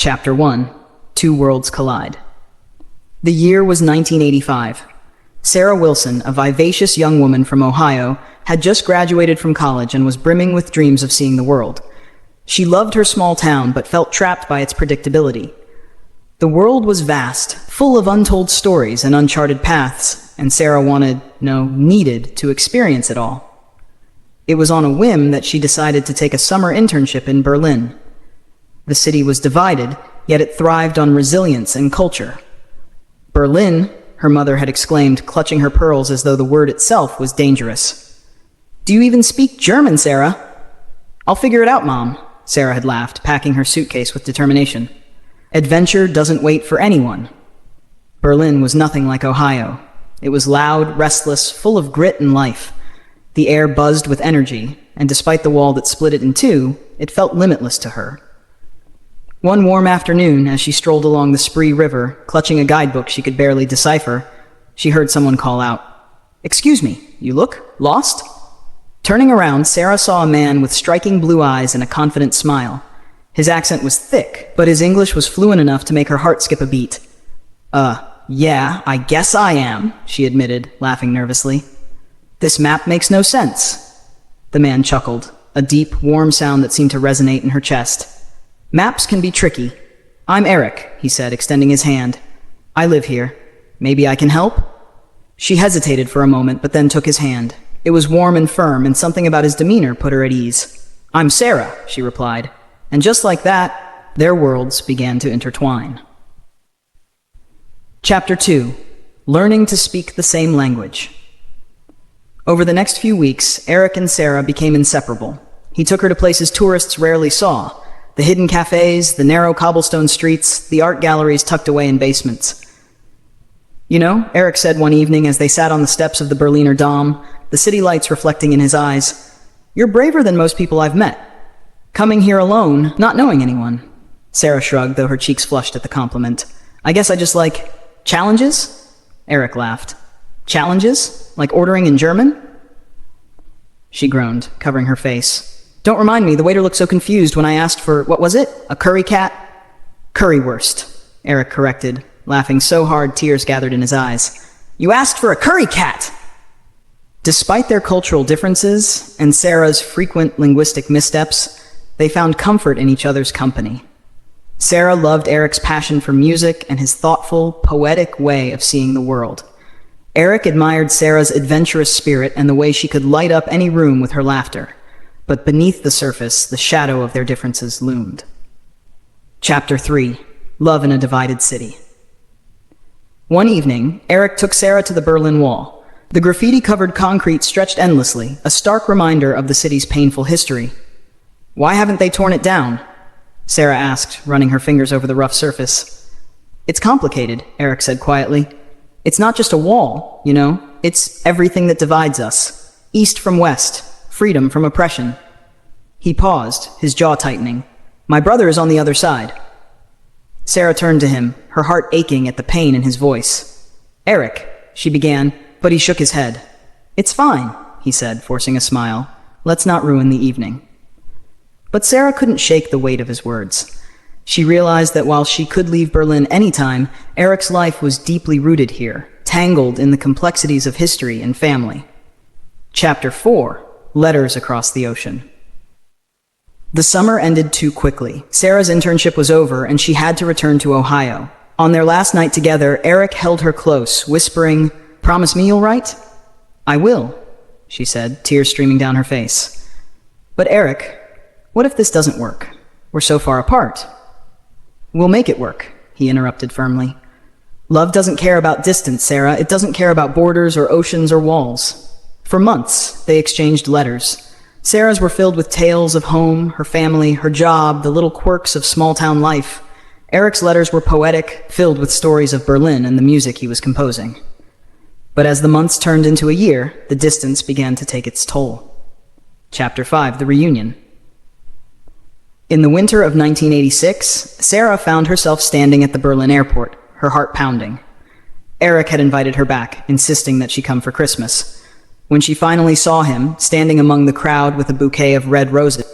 Chapter 1. Two Worlds Collide. The year was 1985. Sarah Wilson, a vivacious young woman from Ohio, had just graduated from college and was brimming with dreams of seeing the world. She loved her small town but felt trapped by its predictability. The world was vast, full of untold stories and uncharted paths, and Sarah needed to experience it all. It was on a whim that she decided to take a summer internship in Berlin. The city was divided, yet it thrived on resilience and culture. Berlin, her mother had exclaimed, clutching her pearls as though the word itself was dangerous. "Do you even speak German, Sarah?" "I'll figure it out, Mom," Sarah had laughed, packing her suitcase with determination. Adventure doesn't wait for anyone. Berlin was nothing like Ohio. It was loud, restless, full of grit and life. The air buzzed with energy, and despite the wall that split it in two, it felt limitless to her. One warm afternoon, as she strolled along the Spree River, clutching a guidebook she could barely decipher, she heard someone call out, "Excuse me, you look lost?" Turning around, Sarah saw a man with striking blue eyes and a confident smile. His accent was thick, but his English was fluent enough to make her heart skip a beat. Yeah, I guess I am," she admitted, laughing nervously. "This map makes no sense." The man chuckled, a deep, warm sound that seemed to resonate in her chest. "Maps can be tricky. I'm Eric," he said, extending his hand. "I live here. Maybe I can help?" She hesitated for a moment, but then took his hand. It was warm and firm, and something about his demeanor put her at ease. "I'm Sarah," she replied. And just like that, their worlds began to intertwine. Chapter 2. Learning to speak the same language. Over the next few weeks, Eric and Sarah became inseparable. He took her to places tourists rarely saw: the hidden cafes, the narrow cobblestone streets, the art galleries tucked away in basements. "You know," Eric said one evening as they sat on the steps of the Berliner Dom, the city lights reflecting in his eyes, "you're braver than most people I've met. Coming here alone, not knowing anyone." Sarah shrugged, though her cheeks flushed at the compliment. "I guess I just like challenges?" Eric laughed. "Challenges? Like ordering in German?" She groaned, covering her face. "Don't remind me, the waiter looked so confused when I asked for, what was it? A curry cat?" "Currywurst," Eric corrected, laughing so hard tears gathered in his eyes. "You asked for a curry cat!" Despite their cultural differences and Sarah's frequent linguistic missteps, they found comfort in each other's company. Sarah loved Eric's passion for music and his thoughtful, poetic way of seeing the world. Eric admired Sarah's adventurous spirit and the way she could light up any room with her laughter. But beneath the surface, the shadow of their differences loomed. Chapter 3. Love in a Divided City. One evening, Eric took Sarah to the Berlin Wall. The graffiti-covered concrete stretched endlessly, a stark reminder of the city's painful history. "Why haven't they torn it down?" Sarah asked, running her fingers over the rough surface. "It's complicated," Eric said quietly. "It's not just a wall, you know. It's everything that divides us. East from west, freedom from oppression." He paused, his jaw tightening. "My brother is on the other side." Sarah turned to him, her heart aching at the pain in his voice. "Eric," she began, but he shook his head. "It's fine," he said, forcing a smile. "Let's not ruin the evening." But Sarah couldn't shake the weight of his words. She realized that while she could leave Berlin anytime, Eric's life was deeply rooted here, tangled in the complexities of history and family. Chapter 4. Letters Across the Ocean. The summer ended too quickly. Sarah's internship was over, and she had to return to Ohio. On their last night together, Eric held her close, whispering, "Promise me you'll write?" "I will," she said, tears streaming down her face. "But Eric, what if this doesn't work? We're so far apart." "We'll make it work," he interrupted firmly. "Love doesn't care about distance, Sarah. It doesn't care about borders or oceans or walls." For months, they exchanged letters. Sarah's were filled with tales of home, her family, her job, the little quirks of small-town life. Eric's letters were poetic, filled with stories of Berlin and the music he was composing. But as the months turned into a year, the distance began to take its toll. Chapter 5. The Reunion. In the winter of 1986, Sarah found herself standing at the Berlin airport, her heart pounding. Eric had invited her back, insisting that she come for Christmas. When she finally saw him, standing among the crowd with a bouquet of red roses,